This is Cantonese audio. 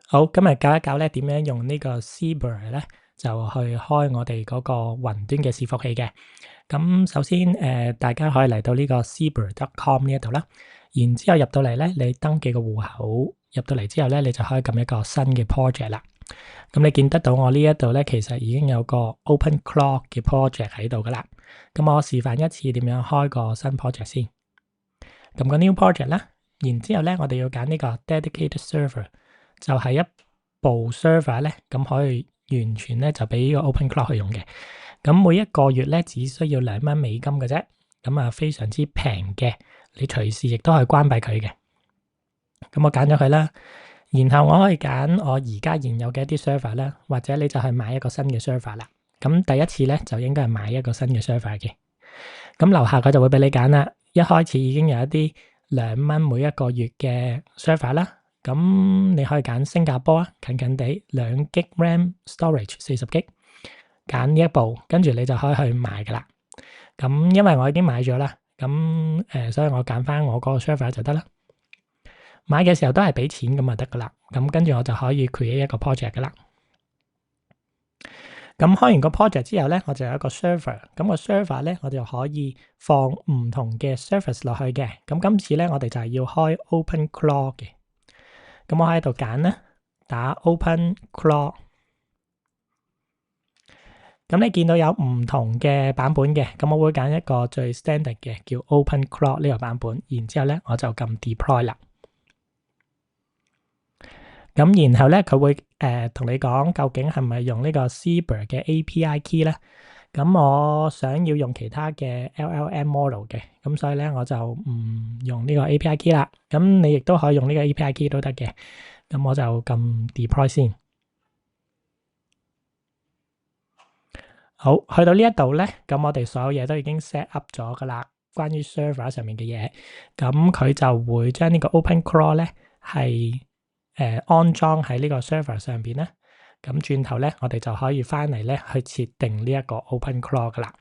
好，今日教一教咧點樣用呢個 Zebra 咧，就去開我哋嗰個雲端嘅伺服器嘅。咁首先大家可以嚟到呢個 Zebra.com 呢一度啦，然之後入到嚟咧，你登記個戶口，入到嚟之後咧，你就可以撳一個新嘅 project 啦。咁你見得到我呢一度咧，其實已經有個 OpenClaw 嘅 project 喺度噶啦。咁我示範一次點樣開個新 project 先。撳個 New Project 啦，然之後咧，我哋要揀呢個 Dedicated Server。就係一部 server 咧，咁可以完全咧就俾呢個 OpenClaw 去用嘅。咁每一個月咧只需要$2美金嘅啫，咁啊非常之平嘅。你隨時亦都可以關閉佢嘅。咁我揀咗佢啦，然後我可以揀我而家現有嘅一啲 server 啦，或者你就係買一個新嘅 server 啦。咁第一次咧就應該係買一個新嘅 server 嘅。咁樓下佢就會俾你揀啦。一開始已經有一啲$2每一個月嘅 server 啦。咁你可以揀新加坡啊，近近地2GB RAM storage 40GB，揀呢一部，跟住你就可以去買噶啦。咁因為我已經買咗啦，咁所以我揀翻我嗰個 server 就得啦。買嘅時候都係俾錢咁就得噶啦。咁跟住我就可以 create 一個 project 噶啦。咁開完個 project 之後咧，我就有一個 server。咁個 server 咧，我就可以放唔同嘅 service 落去嘅。咁今次咧，我哋就係要開 OpenClaw 嘅。咁我喺度揀咧，打 OpenClaw。咁你見到有唔同嘅版本嘅，咁我會揀一個最 standard 嘅，叫 OpenClaw 呢個版本。然之後咧，我就撳 Deploy 啦。咁然後咧，佢會同你講究竟係咪用呢個 Zebra 嘅 API key 咧？咁我想要用其他嘅 LLM model 嘅，咁所以咧我就唔用呢個 API key 啦。咁你亦都可以用呢個 API key 都得嘅。咁我就撳 Deploy 先。好，去到呢一度咧，咁我哋所有嘢都已經 set up 咗噶啦。關於 server 上面嘅嘢，咁佢就會將呢個 OpenClaw 咧係安裝喺呢個 server 上邊咧。咁轉頭咧，我哋就可以翻嚟咧去設定呢一個 OpenClaw 噶啦。